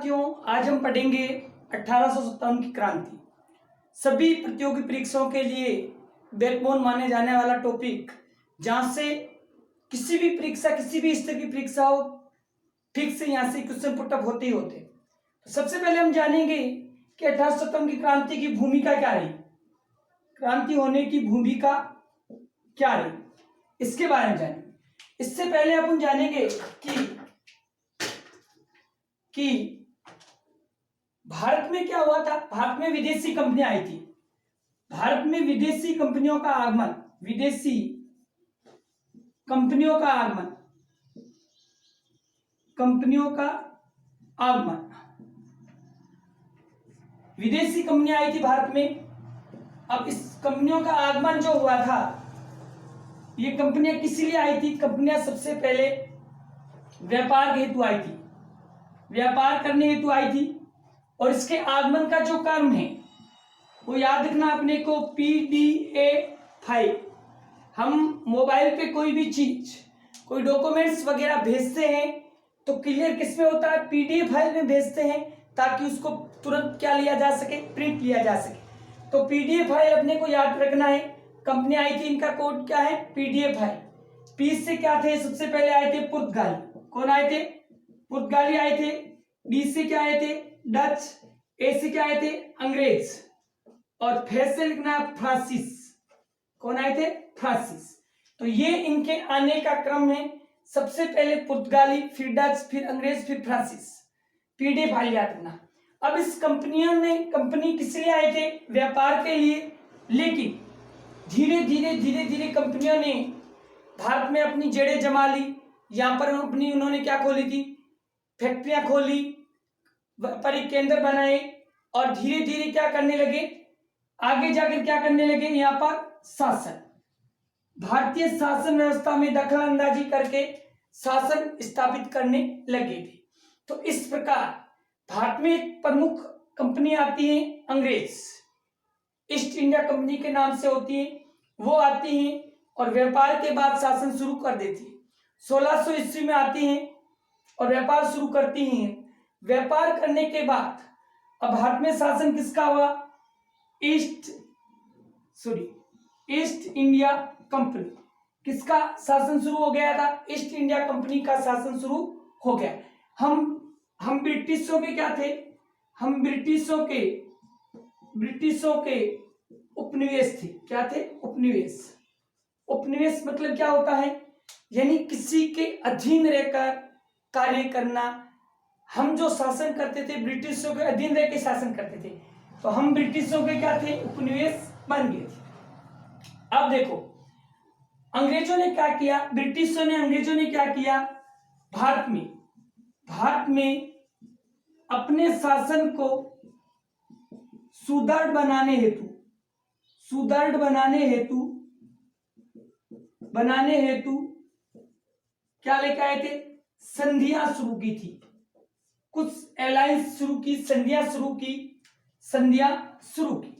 साथियों, आज हम पढ़ेंगे 1857 की क्रांति। सभी प्रतियोगी परीक्षाओं के लिए बैकबोन माने जाने वाला टॉपिक, जहां से किसी भी परीक्षा, किसी भी स्तर की परीक्षा हो, ठीक से यहाँ से क्वेश्चन पुटअप होते ही होते। तो सबसे पहले हम जानेंगे कि 1857 की क्रांति की भूमिका क्या रही, क्रांति होने की भूमिका क्या रही, इसके बारे में जानेंगे। इससे पहले अपन जानेंगे कि भारत में क्या हुआ था। भारत में विदेशी कंपनियां आई थी। भारत में विदेशी कंपनियों का आगमन, विदेशी कंपनियों का आगमन, कंपनियों का आगमन, विदेशी कंपनियां आई थी भारत में। अब इस कंपनियों का आगमन जो हुआ था, ये कंपनियां किस लिए आई थी? कंपनियां सबसे पहले व्यापार हेतु आई थी, व्यापार करने हेतु आई थी। और इसके आगमन का जो क्रम है वो याद रखना अपने को, PDF फाइल। हम मोबाइल पे कोई भी चीज, कोई डॉक्यूमेंट्स वगैरह भेजते हैं तो क्लियर किस में होता है? PDF फाइल में भेजते हैं, ताकि उसको तुरंत क्या लिया जा सके? प्रिंट लिया जा सके। तो PDF फाइल अपने को याद रखना है। कंपनी आई थी, इनका कोड क्या है? PDF file. पी से क्या थे? सबसे पहले आए थे पुर्तगाली। कौन आए थे? पुर्तगाली आए थे। डी से क्या आए थे? डच। ए से क्या आए थे? अंग्रेज। और फिर से लिखना फ्रांसीस। कौन आए थे? फ्रांसीस। तो ये इनके आने का क्रम है। सबसे पहले पुर्तगाली, फिर डच, फिर अंग्रेज, फिर फ्रांसीस। PDF फाइल याद रखना। अब इस कंपनी किस लिए आए थे? व्यापार के लिए। लेकिन धीरे धीरे कंपनियों ने भारत में अपनी जड़ें जमा ली। यहां पर अपनी उन्होंने क्या खोली थी? फैक्ट्रियां खोली, व्यापारिक केंद्र बनाए, और धीरे धीरे क्या करने लगे? आगे जाकर क्या करने लगे? यहाँ पर शासन, भारतीय शासन व्यवस्था में दखल अंदाजी करके शासन स्थापित करने लगे थे। तो इस प्रकार भारत में एक प्रमुख कंपनी आती है, अंग्रेज, ईस्ट इंडिया कंपनी के नाम से होती है। वो आती हैं और व्यापार के बाद शासन शुरू कर देती है। 1600 ईस्वी में आती हैं और व्यापार शुरू करती हैं। व्यापार करने के बाद अब भारत में शासन किसका हुआ? East India company. किसका शासन शुरू हो गया था? ईस्ट इंडिया कंपनी का शासन शुरू हो गया। हम ब्रिटिशों के क्या थे? हम ब्रिटिशों के उपनिवेश थे। क्या थे? उपनिवेश। उपनिवेश मतलब क्या होता है? यानी किसी के अधीन रहकर कार्य करना। हम जो शासन करते थे, ब्रिटिशों के अधीन रह के शासन करते थे, तो हम ब्रिटिशों के क्या थे? उपनिवेश बन गए थे। अब देखो, अंग्रेजों ने क्या किया? अंग्रेजों ने क्या किया? भारत में अपने शासन को सुदृढ़ बनाने हेतु क्या लेकर आए थे? संधियां शुरू की थी। कुछ अलायंस शुरू की, संधियां शुरू की।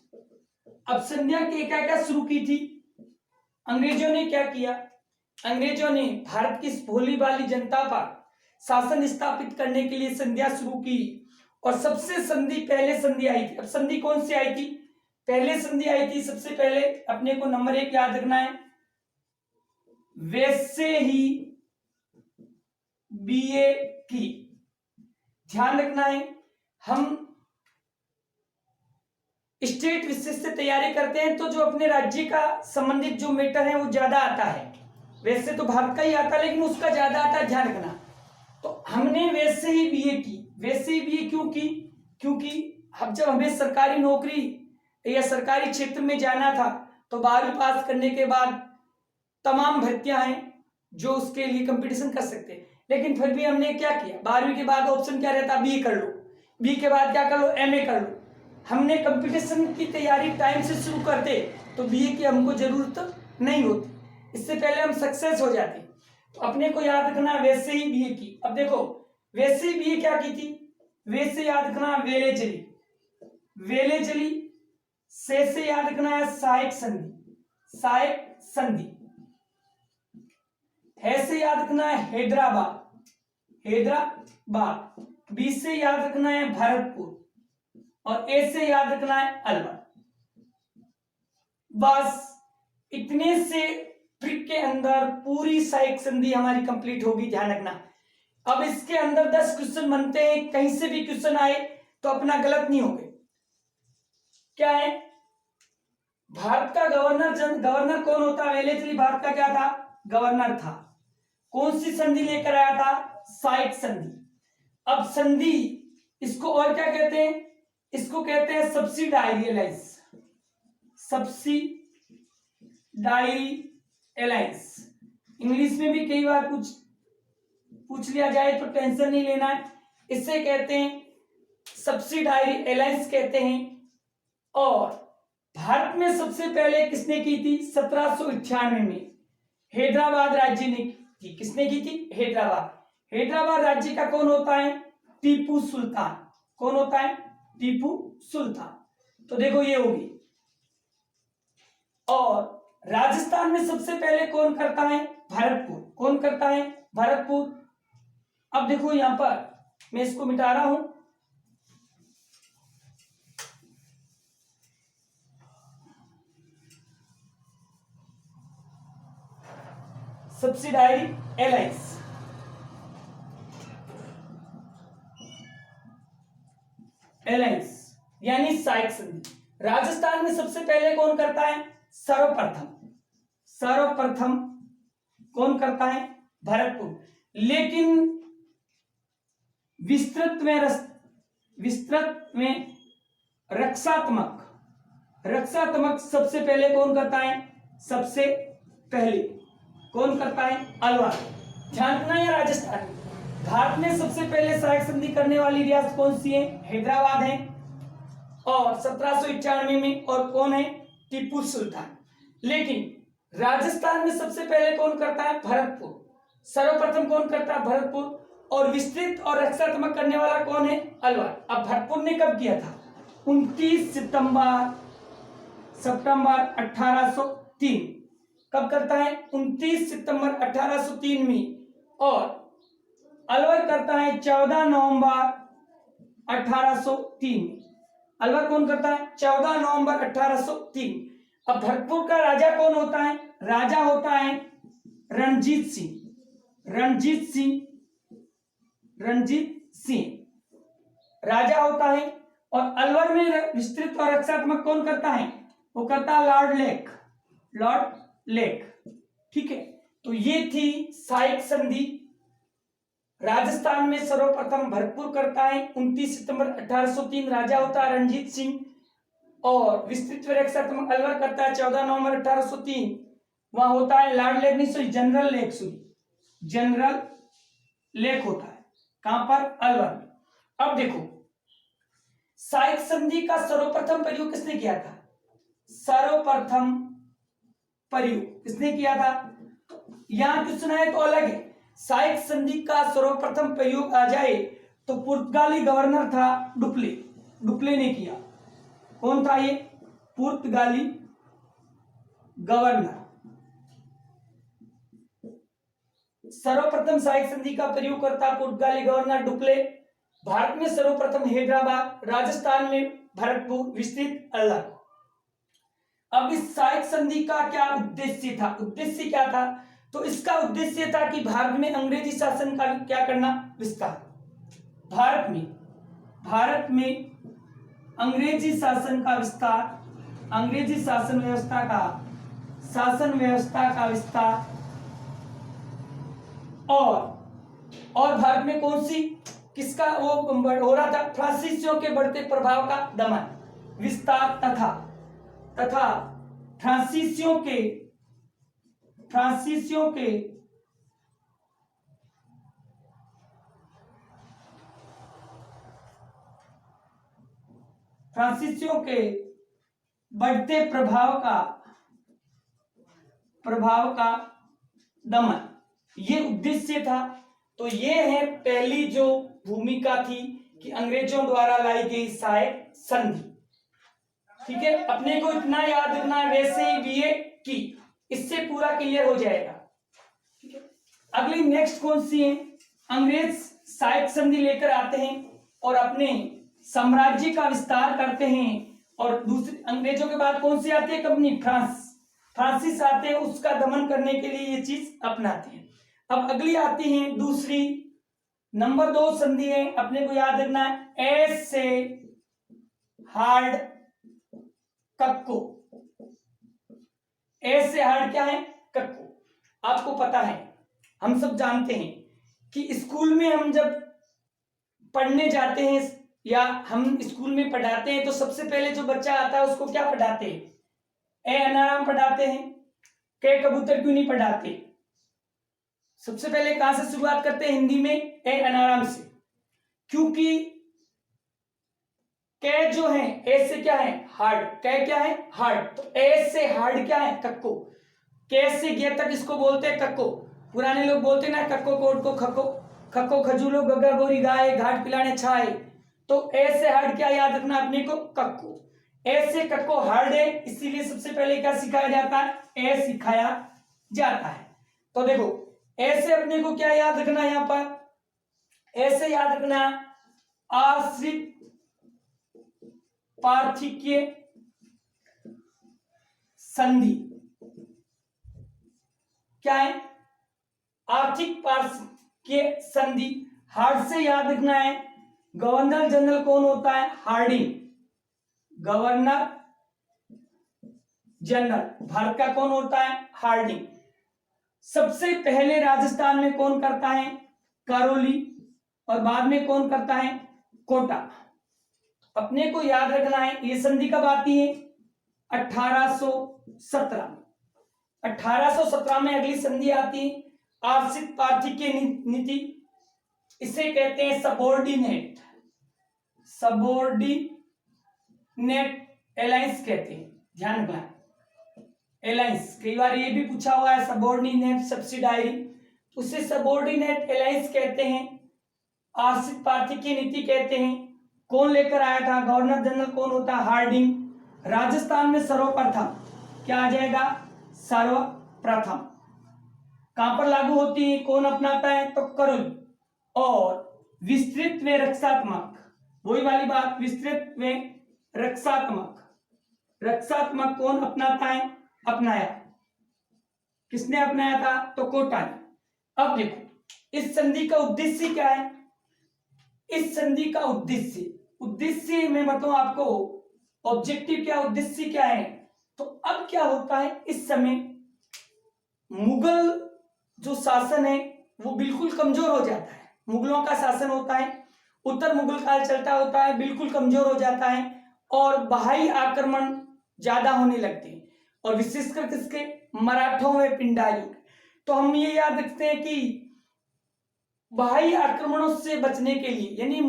अब संधियां क्या शुरू की थी? अंग्रेजों ने क्या किया? अंग्रेजों ने भारत की भोली भाली जनता पर शासन स्थापित करने के लिए संधियां शुरू की। और सबसे पहले संधि आई थी। अब संधि कौन सी आई थी? पहले संधि आई थी, सबसे पहले अपने को नंबर 1 याद रखना है, वैसे ही BA की। ध्यान रखना है, हम स्टेट विशेष से तैयारी करते हैं तो जो अपने राज्य का संबंधित जो मैटर है वो ज्यादा आता है। वैसे तो भारत का ही आता है, लेकिन उसका ज्यादा आता है, ध्यान रखना। तो हमने वैसे ही BA की। वैसे ही BA क्यों की? क्योंकि अब जब हमें सरकारी नौकरी या सरकारी क्षेत्र में जाना था, तो 12वीं पास करने के बाद तमाम भर्तियां हैं जो उसके लिए कंपटीशन कर सकते हैं। लेकिन फिर भी हमने क्या किया? 12वीं के बाद ऑप्शन क्या रहता? BA कर लो। BA के बाद क्या कर लो? MA कर लो। हमने कंपटीशन की तैयारी टाइम से शुरू करते तो BA की हमको जरूरत नहीं होती, इससे पहले हम सक्सेस हो जाते। तो अपने को याद रखना वैसे ही BA की। अब देखो, वैसे ही BA क्या की थी? वैसे याद रखना वेले चली। से याद रखना है सहायक संधि। ऐसे याद रखना है हैदराबाद। बी से याद रखना है भरतपुर और ए से याद रखना है अलवर। बस इतने से ट्रिक के अंदर पूरी सहायक संधि हमारी कंप्लीट होगी, ध्यान रखना। अब इसके अंदर 10 क्वेश्चन बनते हैं, कहीं से भी क्वेश्चन आए तो अपना गलत नहीं होंगे। क्या है? भारत का गवर्नर कौन होता है? पहले भारत का क्या था? गवर्नर था। कौन सी संधि लेकर आया था? सहायक संधि। अब संधि इसको और क्या कहते हैं? इसको कहते हैं subsidiary alliance. Subsidiary alliance English में भी कई बार पूछ लिया जाए तो टेंशन नहीं लेना है। इसे कहते हैं सब्सिडायरी अलायंस कहते हैं। और भारत में सबसे पहले किसने की थी? 1798 में हैदराबाद राज्य ने की। किसने की थी? हैदराबाद। हैदराबाद राज्य का कौन होता है? टीपू सुल्तान। कौन होता है? टीपू सुल्तान। तो देखो ये होगी। और राजस्थान में सबसे पहले कौन करता है? भरतपुर। कौन करता है? भरतपुर। अब देखो यहां पर मैं इसको मिटा रहा हूं। सब्सिडायरी अलायंस, यानी सहायक संधि। राजस्थान में सबसे पहले कौन करता है? सर्वप्रथम कौन करता है? भरतपुर। लेकिन विस्तृत में रक्षात्मक सबसे पहले कौन करता है? सबसे पहले कौन करता है? अलवर। ध्यान रखना है राजस्थान में भारत में सबसे पहले सहायक संधि करने वाली रियासत कौन सी है? हैदराबाद है। और 1791 में। और कौन है? टीपू सुल्तान। लेकिन राजस्थान में सबसे पहले कौन करता है? भरतपुर। सर्वप्रथम कौन करता है? भरतपुर। और विस्तृत और रक्षात्मक करने वाला कौन है? अलवर। अब भरतपुर ने कब किया था? 29 सितंबर 1803। कब करता है? 29 सितंबर 1803 में। और अलवर करता है 14 नवंबर 1803 में। अलवर कौन करता है? 14 नवंबर 1803। अब भरतपुर का राजा कौन होता है? राजा होता है रणजीत सिंह राजा होता है। और अलवर में विस्तृत और रक्षात्मक कौन करता है? वो करता है लॉर्ड लेक। ठीक है, तो ये थी सहायक संधि। राजस्थान में सर्वप्रथम भरतपुर करता है 29 सितंबर 1803, राजा होता है रणजीत सिंह। और विस्तृत व रक्षात्मक अलवर करता है 14 नवंबर 1803। वहां होता है लॉर्ड लेक, नहीं सॉरी जनरल लेक होता है। कहां पर? अलवर में। अब देखो सहायक संधि का सर्वप्रथम प्रयोग किसने किया था? सर्वप्रथम प्रयोग किसने किया था? यहां क्वेश्चन है तो अलग है। सहायक संधि का सर्वप्रथम प्रयोग आ जाए तो पुर्तगाली गवर्नर था डुप्ले ने किया। कौन था ये? पुर्तगाली गवर्नर। सर्वप्रथम सहायक संधि का प्रयोग करता पुर्तगाली गवर्नर डुप्ले। भारत में सर्वप्रथम हैदराबाद, राजस्थान में भरतपुर, विस्तृत अलवर। अब इस सहायक संधि का क्या उद्देश्य था? उद्देश्य क्या था? तो इसका उद्देश्य था कि भारत में अंग्रेजी शासन का क्या करना? विस्तार। भारत में अंग्रेजी शासन का विस्तार, अंग्रेजी शासन व्यवस्था का विस्तार। और भारत में कौन सी किसका वो हो रहा था? फ्रांसीसियों के बढ़ते प्रभाव का दमन, विस्तार तथा फ्रांसीसियों के बढ़ते प्रभाव का दमन, ये उद्देश्य था। तो ये है पहली जो भूमिका थी कि अंग्रेजों द्वारा लाई गई सहायक संधि। ठीक है, अपने को इतना याद रखना है, वैसे ही बीए की, इससे पूरा क्लियर हो जाएगा। ठीक है, अगली नेक्स्ट कौन सी है? अंग्रेज साइक संधि लेकर आते हैं और अपने साम्राज्य का विस्तार करते हैं। और दूसरी अंग्रेजों के बाद कौन सी आती है कंपनी? फ्रांसिस आते हैं, उसका दमन करने के लिए ये चीज अपनाते हैं। अब अगली आती है दूसरी, नंबर 2 संधि है, अपने को याद रखना है, एस से हार्ड कक्को। एस से हार्ड क्या है? कक्को। आपको पता है, हम सब जानते हैं कि स्कूल में हम जब पढ़ने जाते हैं या हम स्कूल में पढ़ाते हैं तो सबसे पहले जो बच्चा आता है उसको क्या पढ़ाते हैं? ए अनाराम पढ़ाते हैं। के कबूतर क्यों नहीं पढ़ाते? सबसे पहले कहां से शुरुआत करते हैं हिंदी में? ए अनाराम से। क्योंकि कै जो है ए से क्या है? हार्ड। कै क्या है? हार्ड। तो ए से हार्ड क्या है? कक्को। कै से गे तक इसको बोलते हैं कक्को। पुराने लोग बोलते ना कक्को कोट को खक्को, खक्को खजूलो गगा गोरी गाय घाट पिलाने छाए। तो ए से हार्ड क्या याद रखना अपने को? कक्को। ए से कक्को हार्ड है, इसीलिए सबसे पहले क्या सिखाया जाता है? ए सिखाया जाता है। तो देखो ऐसे अपने को क्या याद रखना, यहां पर ऐसे याद रखना, आश्रित पार्थिक्य संधि क्या है? आर्थिक पार्थिक्य संधि। हार्ड से याद रखना है, गवर्नर जनरल कौन होता है? हार्डिंग। गवर्नर जनरल भारत का कौन होता है? हार्डिंग। सबसे पहले राजस्थान में कौन करता है? करौली। और बाद में कौन करता है? कोटा। अपने को याद रखना है ये संधि कब आती है? 1817 में। 1817 में अगली संधि आती है, आश्रित पार्थिक्य नीति। इसे कहते हैं सबॉर्डिनेट एलायंस कहते हैं, ध्यान रखना। एलायंस कई बार ये भी पूछा हुआ है, सबॉर्डिनेट सब्सिडायरी, उसे सबॉर्डिनेट एलायंस कहते हैं, आश्रित पार्थिक्य नीति कहते हैं। कौन लेकर आया था? गवर्नर जनरल कौन होता है? हार्डिंग। राजस्थान में सर्वप्रथम क्या आ जाएगा? सर्वप्रथम। कहां पर लागू होती है? कौन अपनाता है? तो करौली। और विस्तृत व रक्षात्मक, वही वाली बात, विस्तृत व रक्षात्मक कौन अपनाता है? अपनाया। किसने अपनाया था? तो कोटा ने। अब देखो इस संधि का उद्देश्य क्या है? इस संधि का उद्देश्य मैं बताऊं आपको, ऑब्जेक्टिव क्या, उद्देश्य क्या है। तो अब क्या होता है, इस समय मुगल जो शासन है वो बिल्कुल कमजोर हो जाता है। मुगलों का शासन होता है, उत्तर मुगल काल चलता होता है, बिल्कुल कमजोर हो जाता है और बाहरी आक्रमण ज्यादा होने लगते हैं, और विशेषकर किसके? मराठों व पिंडारियों के। तो हम ये याद रखते हैं कि बाहरी आक्रमणों से बचने के लिए, यानी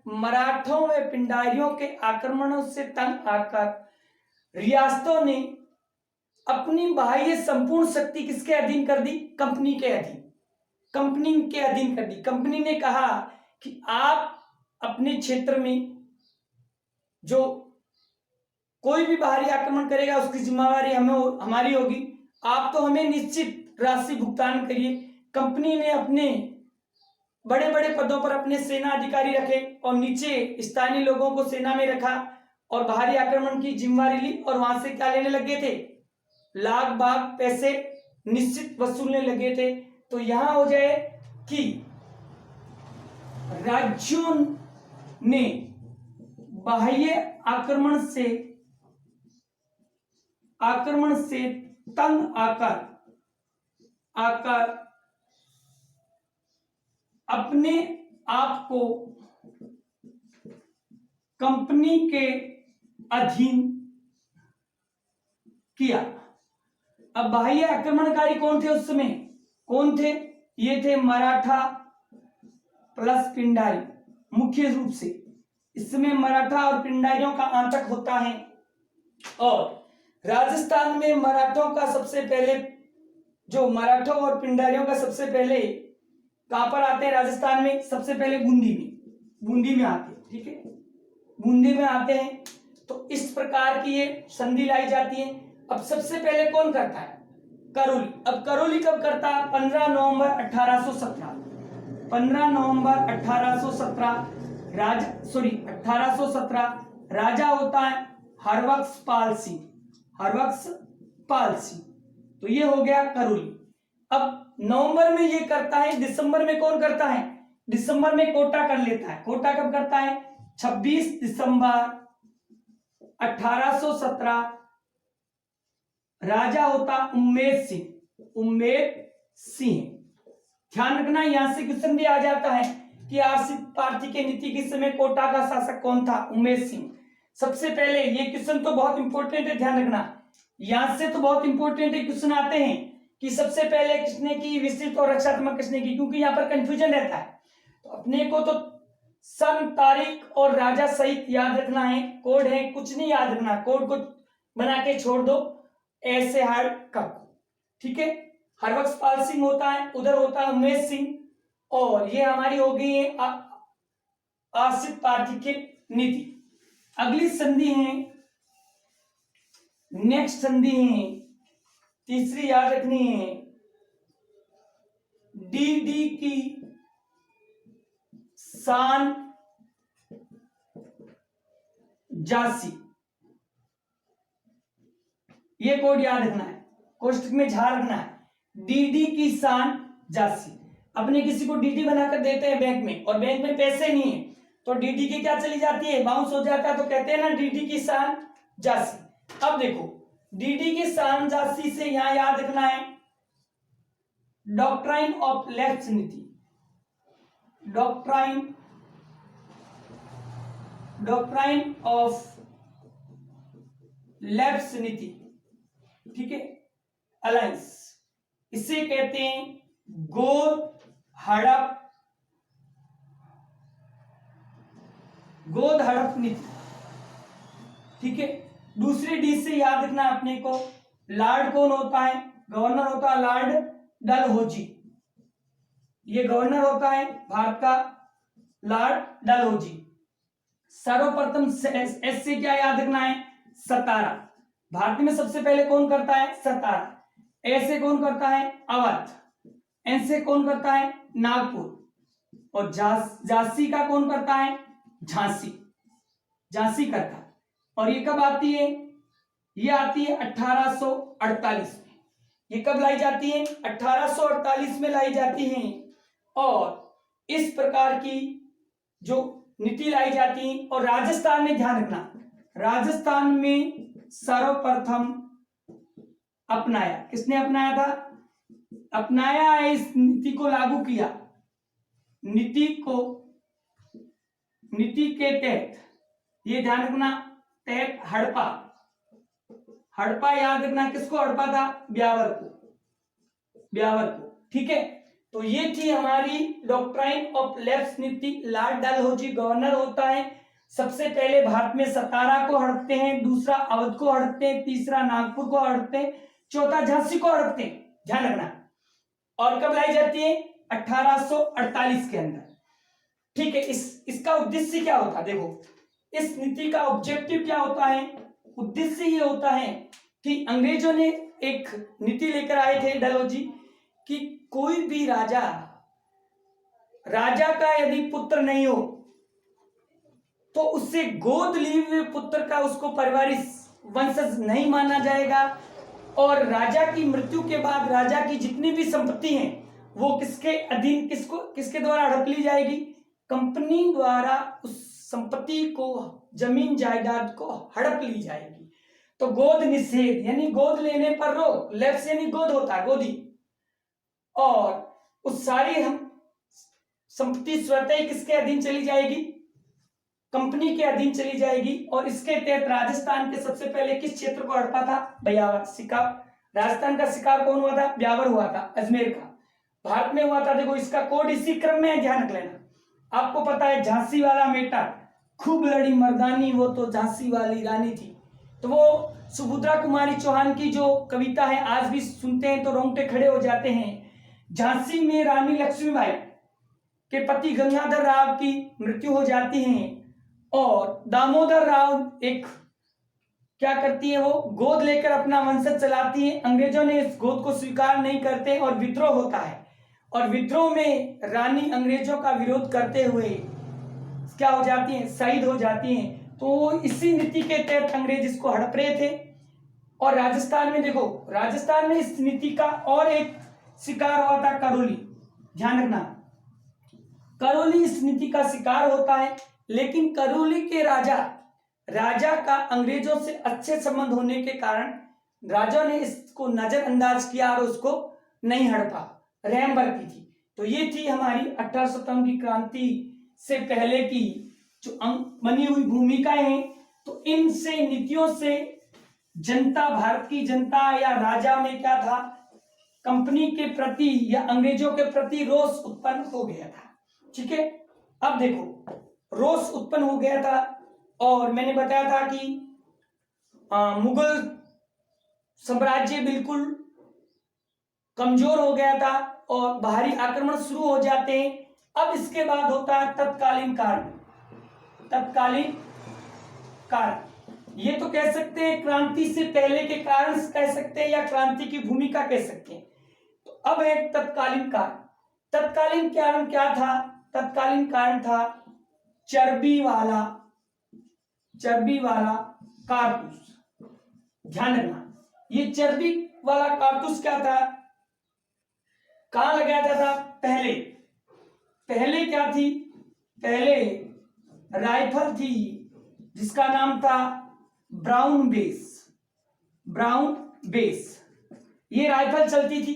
मराठों व पिंडारियों के आक्रमणों से तंग आकर रियासतों ने अपनी बाह्य संपूर्ण शक्ति किसके अधीन कर दी? कंपनी के अधीन। कंपनी के अधीन कर दी। कंपनी ने कहा कि आप अपने क्षेत्र में जो कोई भी बाहरी आक्रमण करेगा उसकी जिम्मेवारी हमारी होगी, आप तो हमें निश्चित राशि भुगतान करिए। कंपनी ने अपने बड़े बड़े पदों पर अपने सेना अधिकारी रखे और नीचे स्थानीय लोगों को सेना में रखा और बाहरी आक्रमण की जिम्मेवारी ली, और वहां से क्या लेने लगे थे? लाख बाग पैसे निश्चित वसूलने लगे थे। तो यहां हो जाए कि राज्यों ने बाह्य आक्रमण से तंग आकर अपने आप को कंपनी के अधीन किया। अब बाह्य आक्रमणकारी कौन थे उस समय? कौन थे? ये थे मराठा प्लस पिंडारी, मुख्य रूप से इसमें मराठा और पिंडारियों का आतंक होता है। और राजस्थान में मराठों का सबसे पहले, जो मराठों और पिंडारियों का सबसे पहले कहां पर आते हैं? राजस्थान में सबसे पहले बूंदी में आते हैं। ठीक है, बूंदी में आते हैं। तो इस प्रकार की ये संधि लाई जाती है। अब सबसे पहले कौन करता है? करौली। अब करौली कब करता? 15 नवंबर 1817। 15 नवंबर 1817 1817 राजा होता है हरबख्श पाल सिंह। हरबख्श पाल सिंह, तो ये हो गया करुली। अब नवंबर में ये करता है, दिसंबर में कौन करता है? दिसंबर में कोटा कर लेता है। कोटा कब करता है? 26 दिसंबर 1817। राजा होता उम्मेद सिंह। उम्मेद सिंह, ध्यान रखना यहां से क्वेश्चन भी आ जाता है कि आरसी पार्टी के नीति के समय कोटा का शासक कौन था? उम्मेद सिंह। सबसे पहले ये क्वेश्चन तो बहुत इंपॉर्टेंट है, ध्यान रखना यहां से तो बहुत इंपॉर्टेंट क्वेश्चन आते हैं कि सबसे पहले किसने की विस्तृत और रक्षात्मक किसने की, क्योंकि यहाँ पर कंफ्यूजन रहता है। तो अपने को तो सन, तारीख और राजा सहित याद रखना है। कोड है, कुछ नहीं याद रखना, कोड को बना के छोड़ दो, ऐसे हार्ड कब, ठीक है। हरबख्श पाल सिंह होता है, उधर होता है उमेश सिंह, और ये हमारी हो गई है आश्रित पार्टी की नीति। अगली संधि है, नेक्स्ट संधि है, तीसरी याद रखनी है, डी की सान जासी। ये कोड याद रखना है, कोष्टक में झाड़ रखना है। डी की सान जासी। अपने किसी को डीडी बनाकर देते हैं बैंक में, और बैंक में पैसे नहीं है, तो डीडी की क्या चली जाती है? बाउंस हो जाता है, तो कहते हैं ना डीडी की शान जासी। अब देखो डीडी की शान जासी से यहां याद रखना है डॉक्ट्राइन ऑफ लेफ्ट नीति। डॉक्ट्राइन ऑफ लेफ्ट नीति, ठीक है, अलायंस, इसे कहते हैं गोद हड़प नीति, ठीक है। दूसरी डी से याद रखना अपने को, लॉर्ड कौन होता है? गवर्नर होता है लॉर्ड डलहौजी। ये गवर्नर होता है भारत का लॉर्ड डलहौजी। सर्वप्रथम एस से क्या याद रखना है? सतारा। भारत में सबसे पहले कौन करता है? सतारा। ए से कौन करता है? अवध। एन से कौन करता है? नागपुर। और झांसी का कौन करता है? झांसी करता है। और ये कब आती है? ये आती है 1848 में। ये कब लाई जाती है? 1848 में लाई जाती है। और इस प्रकार की जो नीति लाई जाती है, और राजस्थान में ध्यान रखना, राजस्थान में सर्वप्रथम अपनाया, किसने अपनाया था? अपनाया है, इस नीति को लागू किया। नीति के तहत, ये ध्यान रखना, तहत हड़प्पा याद रखना, किसको हड़प्पा था? ब्यावर को, ठीक है। तो ये थी हमारी डॉक्ट्राइन ऑफ लेफ्ट नीति। लॉर्ड डलहौजी गवर्नर होता है। सबसे पहले भारत में सतारा को हड़पते हैं, दूसरा अवध को हड़पते हैं, तीसरा नागपुर को हड़पते हैं, चौथा झांसी को हड़पते हैं, ध्यान रखना। और कब लाई जाती है? 1848 के अंदर, ठीक है। इसका उद्देश्य क्या होता है? देखो इस नीति का ऑब्जेक्टिव क्या होता है? उद्देश्य ये होता है कि अंग्रेजों ने एक नीति लेकर आए थे डलहौजी कि कोई भी राजा का यदि पुत्र नहीं हो तो उससे गोद लिए हुए पुत्र का उसको पारिवारिक वंशज नहीं माना जाएगा, और राजा की मृत्यु के बाद राजा की जितनी भी संपत्ति है वो किसके अधीन, किसके द्वारा हड़प ली जाएगी? कंपनी द्वारा उस संपत्ति को, जमीन जायदाद को हड़प ली जाएगी। तो गोद निषेध यानी गोद लेने पर रोक, लेफ्ट यानी गोद होता है, गोदी, और उस सारी संपत्ति स्वतः ही किसके अधीन चली जाएगी? कंपनी के अधीन चली जाएगी। और इसके तहत राजस्थान के सबसे पहले किस क्षेत्र को हड़पा था? ब्यावर, शिकार। राजस्थान का शिकार कौन हुआ था? ब्यावर हुआ था, अजमेर का, भारत में हुआ था। देखो इसका कोड इसी क्रम में है, ध्यान रख लेना। आपको पता है झांसी वाला मेटा, खूब लड़ी मर्दानी वो तो झांसी वाली रानी थी। तो वो सुभद्रा कुमारी चौहान की जो कविता है आज भी सुनते हैं तो रोंगटे खड़े हो जाते हैं। झांसी में रानी लक्ष्मीबाई के पति गंगाधर राव की मृत्यु हो जाती है, और दामोदर राव एक क्या करती है, वो गोद लेकर अपना वंशज चलाती है। अंग्रेजों ने इस गोद को स्वीकार नहीं करते और विद्रोह होता है, और विद्रोह में रानी अंग्रेजों का विरोध करते हुए क्या हो जाती हैं, शहीद हो जाती हैं। तो इसी नीति के तहत अंग्रेज इसको हड़प रहे थे। और राजस्थान में देखो, राजस्थान में इस नीति का और एक शिकार हुआ था करौली, ध्यान रखना, करौली इस नीति का शिकार होता है। लेकिन करौली के राजा का अंग्रेजों से अच्छे संबंध होने के कारण राजा ने इसको नजरअंदाज किया और उसको नहीं हड़पा, रहम बरती थी। तो ये थी हमारी 1857 की क्रांति से पहले की जो बनी हुई भूमिकाएं हैं। तो इनसे नीतियों से जनता, भारत की जनता या राजा में क्या था, कंपनी के प्रति या अंग्रेजों के प्रति रोष उत्पन्न हो गया था। ठीक है, अब देखो, रोष उत्पन्न हो गया था और मैंने बताया था कि मुगल साम्राज्य बिल्कुल कमजोर हो गया था और बाहरी आक्रमण शुरू हो जाते हैं। अब इसके बाद होता है तत्कालीन कारण। तत्कालीन कारण ये तो कह सकते हैं क्रांति से पहले के कारण कह सकते हैं या क्रांति की भूमिका कह सकते हैं। तो अब है तत्कालीन कारण। तत्कालीन कारण क्या था? तत्कालीन कारण था चर्बी वाला कारतूस। ध्यान रखना, ये चर्बी वाला कारतूस क्या था, कहां लगाया जाता था? पहले क्या थी? पहले राइफल थी जिसका नाम था ब्राउन बेस। ये राइफल चलती थी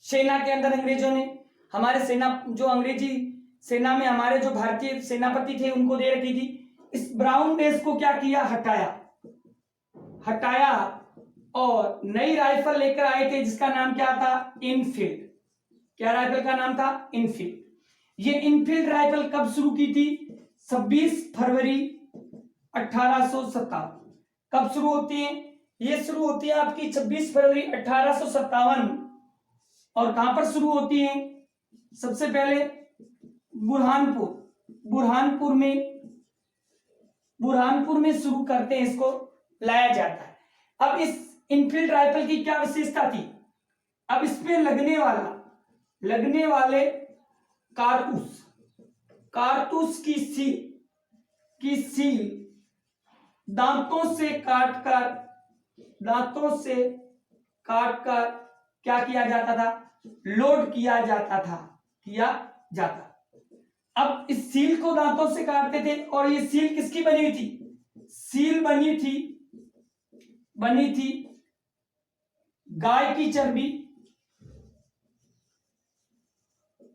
सेना के अंदर। अंग्रेजों ने हमारे सेना, जो अंग्रेजी सेना में हमारे जो भारतीय सेनापति थे, उनको दे रखी थी। इस ब्राउन बेस को क्या किया? हटाया और नई राइफल लेकर आए थे जिसका नाम क्या था? इनफील्ड। क्या राइफल का नाम था? इनफील्ड। ये इनफील्ड राइफल कब शुरू की थी? 26 फरवरी 1857। कब शुरू होती है? ये शुरू होती है आपकी 26 फरवरी 1857। और कहां पर शुरू होती है? सबसे पहले बुरहानपुर में शुरू करते हैं, इसको लाया जाता है। अब इस इनफील्ड राइफल की क्या विशेषता थी? अब इसमें लगने वाले कारतूस की सील दांतों से काटकर क्या किया जाता था? लोड किया जाता। अब इस सील को दांतों से काटते थे और ये सील किसकी बनी हुई थी? सील बनी थी गाय की चर्बी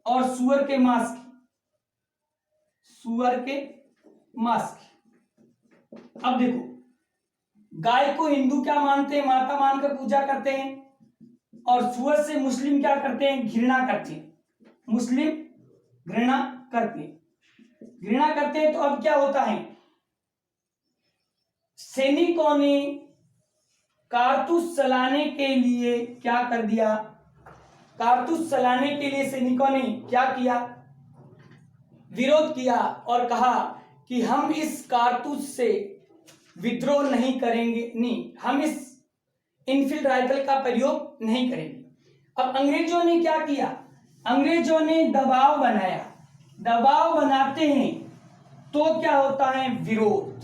और सुअर के मांस की। अब देखो, गाय को हिंदू क्या मानते हैं? माता मानकर पूजा करते हैं। और सुअर से मुस्लिम क्या करते हैं? घृणा करते हैं। मुस्लिम घृणा करते हैं। तो अब क्या होता है? सैनिकों ने कारतूस चलाने के लिए क्या कर दिया? कारतूस चलाने के लिए सैनिकों ने क्या किया? विरोध किया और कहा कि हम इस कारतूस से विद्रोह नहीं करेंगे, हम इस इनफील्ड राइफल का प्रयोग नहीं करेंगे। अब अंग्रेजों ने क्या किया? अंग्रेजों ने दबाव बनाते हैं तो क्या होता है? विरोध।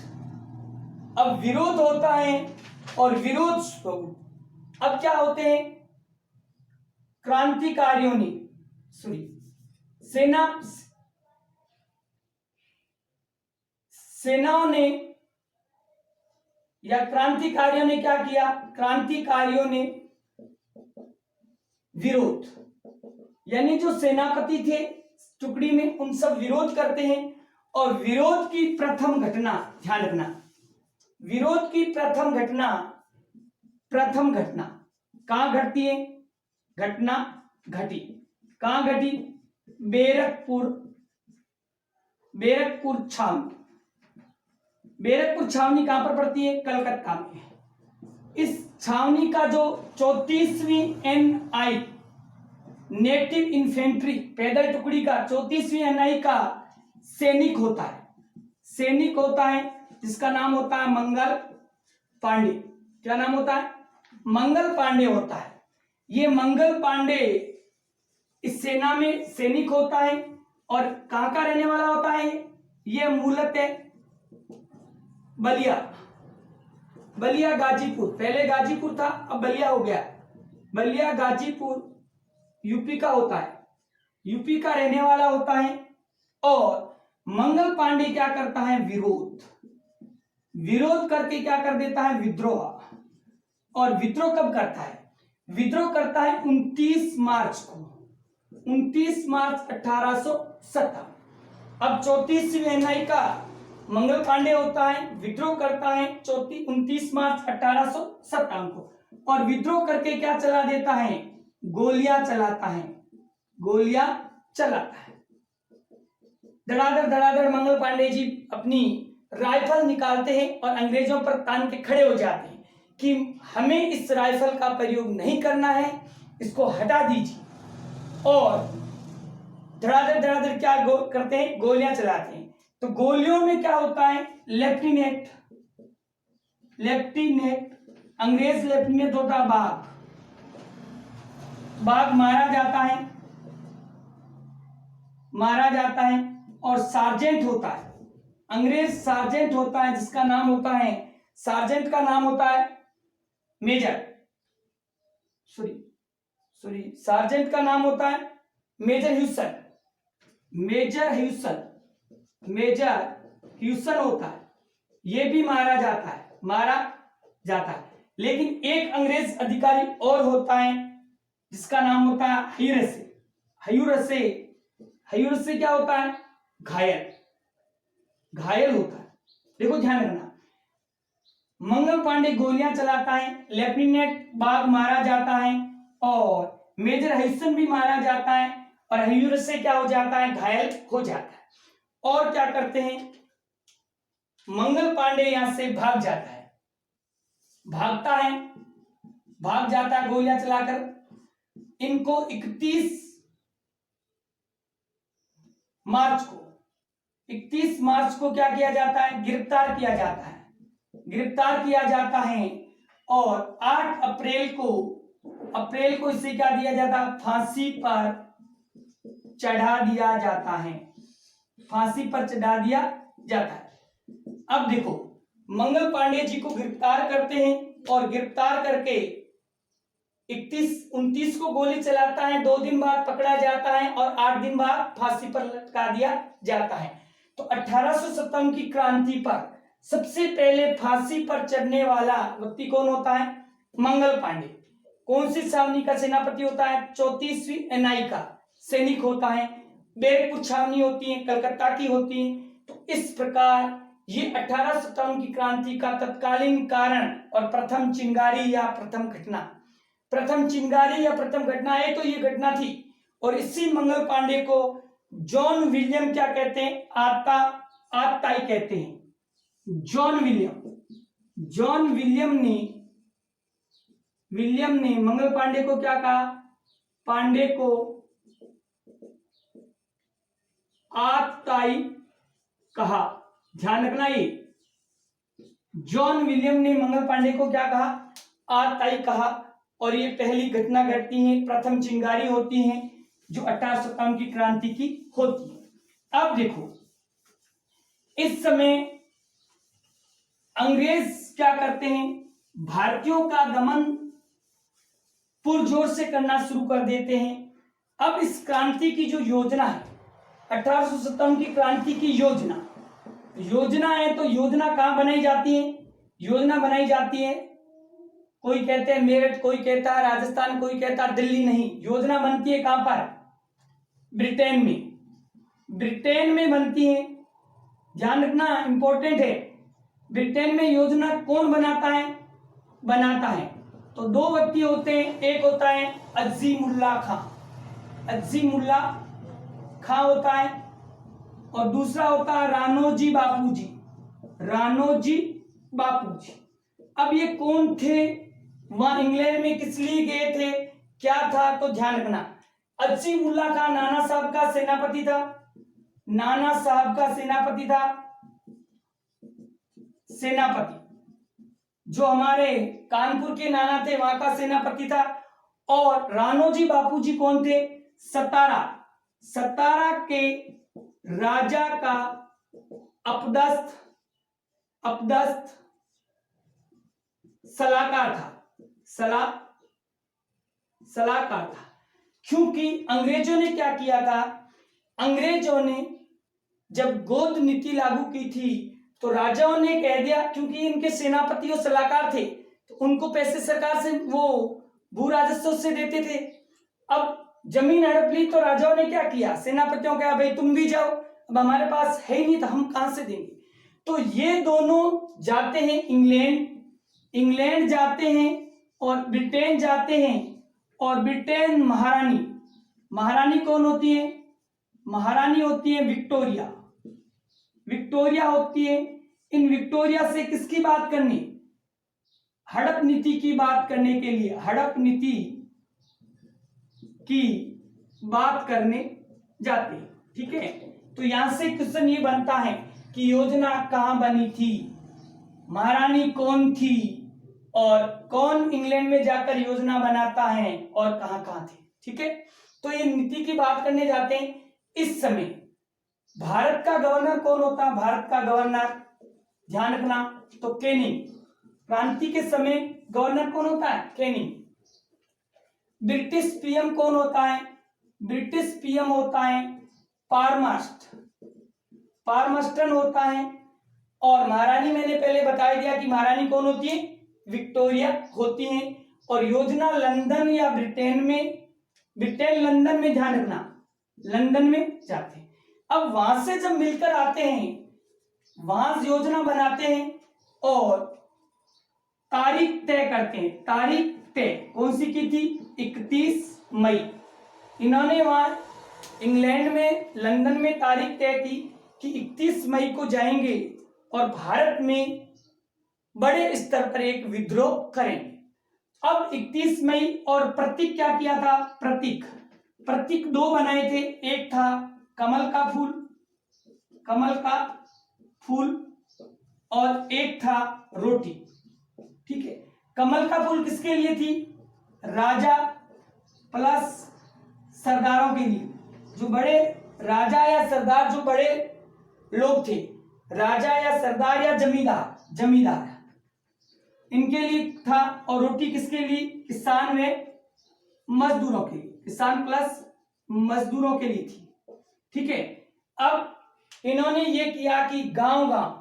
अब विरोध होता है और अब क्या होते हैं? क्रांतिकारियों ने सेनाओं ने या क्रांतिकारियों ने क्या किया? क्रांतिकारियों ने विरोध, यानी जो सेनापति थे टुकड़ी में, उन सब विरोध करते हैं। और विरोध की प्रथम घटना, ध्यान रखना, विरोध की प्रथम घटना कहां घटती है? कहां घटी? बैरकपुर छावनी कहां पर पड़ती है? कलकत्ता में। इस छावनी का जो 34वीं NI नेटिव इन्फेंट्री पैदल टुकड़ी का 34वीं NI का सैनिक होता है जिसका नाम होता है मंगल पांडे। क्या नाम होता है? मंगल पांडे होता है। ये मंगल पांडे इस सेना में सैनिक होता है और कहां का रहने वाला होता है, यह मूलतः बलिया, बलिया गाजीपुर, पहले गाजीपुर था अब बलिया हो गया, बलिया गाजीपुर यूपी का होता है, यूपी का रहने वाला होता है। और मंगल पांडे क्या करता है, विरोध, विरोध करके क्या कर देता है, विद्रोह। और विद्रोह कब करता है, विद्रोह करता है 29 मार्च को, 29 मार्च 1857। अब 34वीं एनआई का मंगल पांडे होता है, विद्रोह करता है 29 मार्च 1857 को। और विद्रोह करके क्या चला देता है, गोलियां चलाता है, गोलियां चलाता है। धड़ाधड़ धड़ाधड़ मंगल पांडे जी अपनी राइफल निकालते हैं और अंग्रेजों पर तान के खड़े हो जाते हैं कि हमें इस राइफल का प्रयोग नहीं करना है, इसको हटा दीजिए। और धड़ाधड़ धड़ाधड़ क्या करते हैं, गोलियां चलाते हैं। तो गोलियों में क्या होता है, लेफ्टिनेंट, अंग्रेज लेफ्टिनेंट होता है बाघ, बाघ मारा जाता है, मारा जाता है। और सार्जेंट होता है, अंग्रेज सार्जेंट होता है जिसका नाम होता है, सार्जेंट का नाम होता है मेजर, सॉरी सार्जेंट का नाम होता है मेजर ह्यूसन, मेजर ह्यूसन, मेजर ह्यूसन होता है। यह भी मारा जाता है, मारा जाता है। लेकिन एक अंग्रेज अधिकारी और होता है जिसका नाम होता है हयूरसे, हयूरसे, हयूरसे क्या होता है, घायल, घायल होता है। देखो ध्यान रखना, मंगल पांडे गोलियां चलाता है, लेफ्टिनेंट बाघ मारा जाता है और मेजर ह्यूसन भी मारा जाता है और हयूरसे क्या हो जाता है, घायल हो जाता है। और क्या करते हैं, मंगल पांडे यहां से भाग जाता है, भागता है, भाग जाता है गोलियां चलाकर। इनको 31 मार्च को क्या किया जाता है, गिरफ्तार किया जाता है, गिरफ्तार किया जाता है। और 8 अप्रैल को इसे क्या दिया जाता है, फांसी पर चढ़ा दिया जाता है, फांसी पर चढ़ा दिया जाता है। अब देखो मंगल पांडे जी को गिरफ्तार करते हैं और गिरफ्तार करके 29 को गोली चलाता है, 2 दिन बाद पकड़ा जाता है और 8 दिन बाद फांसी पर लटका दिया जाता है। तो 1857 की क्रांति पर सबसे पहले फांसी पर चढ़ने वाला व्यक्ति कौन होता है, मंगल पांडे। कौन सी छावनी का सेनापति होता है, 34वीं एनआई का सैनिक होता है। बैरकपुर छावनी होती है, कलकत्ता की होती है। तो इस प्रकार ये 1857 की क्रांति का तत्कालीन कारण और प्रथम चिंगारी या प्रथम घटना, प्रथम चिंगारी या प्रथम घटना है तो ये घटना थी। और इसी मंगल पांडे को जॉन विलियम क्या कहते हैं, आताई कहते हैं। जॉन विलियम ने मंगल पांडे को क्या कहा, पांडे को आताई कहा। ध्यान रखना, ये जॉन विलियम ने मंगल पांडे को क्या कहा, आताई कहा। और ये पहली घटना घटती है, प्रथम चिंगारी होती है जो 1857 की क्रांति की होती है। अब देखो इस समय अंग्रेज क्या करते हैं, भारतीयों का दमन पुरजोर से करना शुरू कर देते हैं। अब इस क्रांति की जो योजना है, 1857 की क्रांति की योजना है, तो योजना कहां बनाई जाती है, योजना बनाई जाती है, कोई कहते हैं मेरठ, कोई कहता है राजस्थान, कोई कहता है दिल्ली। नहीं, योजना बनती है कहां पर, ब्रिटेन में, ब्रिटेन में बनती है। ध्यान रखना, इंपॉर्टेंट है। ब्रिटेन में योजना कौन बनाता है, तो 2 व्यक्ति होते हैं। एक होता है अजीमुल्ला खां होता है और दूसरा होता है राणोजी बापूजी। अब ये कौन थे, वहां इंग्लैंड में किस लिए गए थे, क्या था, तो ध्यान रखना। अजीमुल्ला खां नाना साहब का सेनापति था, सेनापति जो हमारे कानपुर के नाना थे वहां का सेनापति था। और राणोजी बापूजी कौन थे, सतारा के राजा का अपदस्थ सलाहकार था। क्योंकि अंग्रेजों ने क्या किया था, अंग्रेजों ने जब गोद नीति लागू की थी तो राजाओं ने कह दिया, क्योंकि इनके सेनापति और सलाहकार थे तो उनको पैसे सरकार से वो भू राजस्व से देते थे। अब जमीन हड़प ली तो राजाओं ने क्या किया, सेनापतियों को कहा भाई तुम भी जाओ, अब हमारे पास है ही नहीं तो हम कहां से देंगे। तो ये दोनों जाते हैं इंग्लैंड जाते हैं और ब्रिटेन जाते हैं। और ब्रिटेन महारानी कौन होती है, महारानी होती है विक्टोरिया होती है। इन विक्टोरिया से किसकी बात करनी, हड़प नीति की बात करने के लिए, हड़प नीति की बात करने जाते हैं। ठीक है, तो यहां से क्वेश्चन ये बनता है कि योजना कहां बनी थी, महारानी कौन थी और कौन इंग्लैंड में जाकर योजना बनाता है और कहां कहां थे। ठीक है, तो ये नीति की बात करने जाते हैं। इस समय भारत का गवर्नर कौन होता है, भारत का गवर्नर ध्यान रखना तो कैनिंग, क्रांति के समय गवर्नर कौन होता है, कैनिंग। ब्रिटिश पीएम कौन होता है, ब्रिटिश पीएम होता है पारमस्टन होता है। और महारानी मैंने पहले बता दिया कि महारानी कौन होती है, विक्टोरिया होती है। और योजना लंदन या ब्रिटेन लंदन में, ध्यान रखना लंदन में जाते हैं। अब वहां से जब मिलकर आते हैं, वहां योजना बनाते हैं और तारीख तय करते हैं। तारीख तय कौन सी की थी, 31 मई। इन्होंने वहां इंग्लैंड में लंदन में तारीख तय की कि 31 मई को जाएंगे और भारत में बड़े स्तर पर एक विद्रोह करेंगे। अब 31 मई और प्रतीक क्या किया था, प्रतीक दो बनाए थे, एक था कमल का फूल और एक था रोटी। ठीक है, कमल का फूल किसके लिए थी, राजा प्लस सरदारों के लिए, जो बड़े राजा या सरदार, जो बड़े लोग थे, राजा या सरदार या जमींदार इनके लिए था। और रोटी किसके लिए, किसान में मजदूरों के लिए, किसान प्लस मजदूरों के लिए थी। ठीक है, अब इन्होंने ये किया कि गांव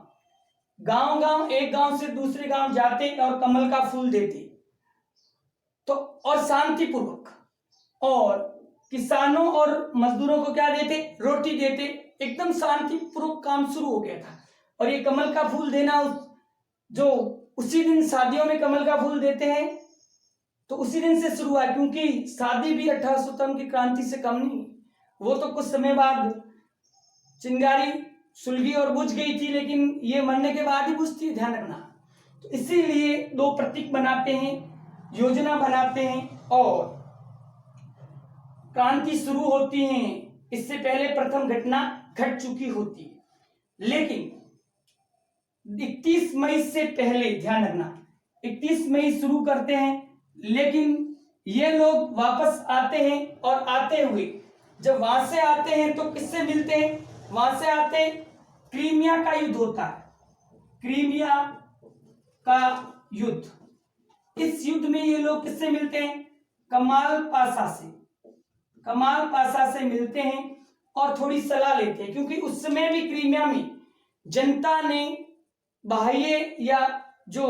एक गांव से दूसरे गांव जाते और कमल का फूल देते तो, और शांतिपूर्वक, और किसानों और मजदूरों को क्या देते, रोटी देते। एकदम शांतिपूर्वक काम शुरू हो गया था। और ये कमल का फूल देना, जो उसी दिन शादियों में कमल का फूल देते हैं, तो उसी दिन से शुरू हुआ, क्योंकि शादी भी 1857 की क्रांति से कम नहीं, वो तो कुछ समय बाद चिंगारी सुलगी और बुझ गई थी, लेकिन ये मरने के बाद ही बुझती है, ध्यान रखना। तो इसीलिए दो प्रतीक बनाते हैं, योजना बनाते हैं और क्रांति शुरू होती है। इससे पहले प्रथम घटना घट चुकी होती है, लेकिन 31 मई से पहले, ध्यान रखना 31 मई शुरू करते हैं, लेकिन ये लोग वापस आते हैं और आते हुए जब वहां से आते हैं तो किससे मिलते हैं, वहां से आते क्रीमिया का युद्ध होता है, क्रीमिया का युद्ध। इस युद्ध में ये लोग किससे मिलते हैं, कमाल पाशा से मिलते हैं और थोड़ी सलाह लेते हैं, क्योंकि उस समय भी क्रीमिया में जनता ने बाह्य या जो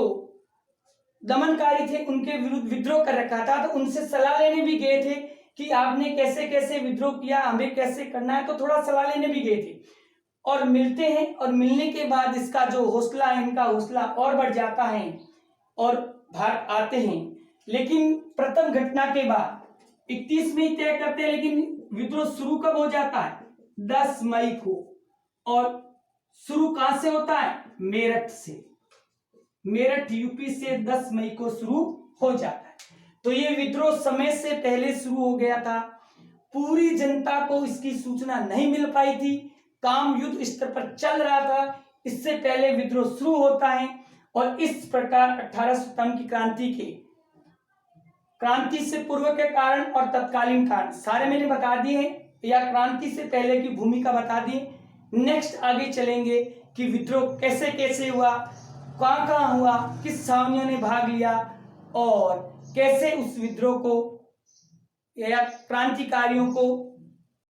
दमनकारी थे उनके विरुद्ध विद्रोह कर रखा था, तो उनसे सलाह लेने भी गए थे कि आपने कैसे कैसे विद्रोह किया, हमें कैसे करना है, तो थोड़ा सलाह लेने भी गए थे। और मिलते हैं, और मिलने के बाद इसका जो हौसला है, इनका हौसला और बढ़ जाता है और भाग आते हैं। लेकिन प्रथम घटना के बाद 31 में तय करते हैं, लेकिन विद्रोह शुरू कब हो जाता है, 10 मई को। और शुरू कहां से होता है, मेरठ से, मेरठ यूपी से 10 मई को शुरू हो जाता है। तो ये विद्रोह समय से पहले शुरू हो गया था, पूरी जनता को इसकी सूचना नहीं मिल पाई थी, काम युद्ध स्तर पर चल रहा था, इससे पहले विद्रोह शुरू होता है। और इस प्रकार 1857 की क्रांति के क्रांति से पूर्व के कारण और तत्कालीन कारण सारे मैंने बता दिए हैं, या क्रांति से पहले की भूमिका बता दी। नेक्स्ट आगे चलेंगे कि विद्रोह कैसे कैसे हुआ, कहाँ कहाँ हुआ, किस छावनियों ने भाग लिया और कैसे उस विद्रोह को या क्रांतिकारियों को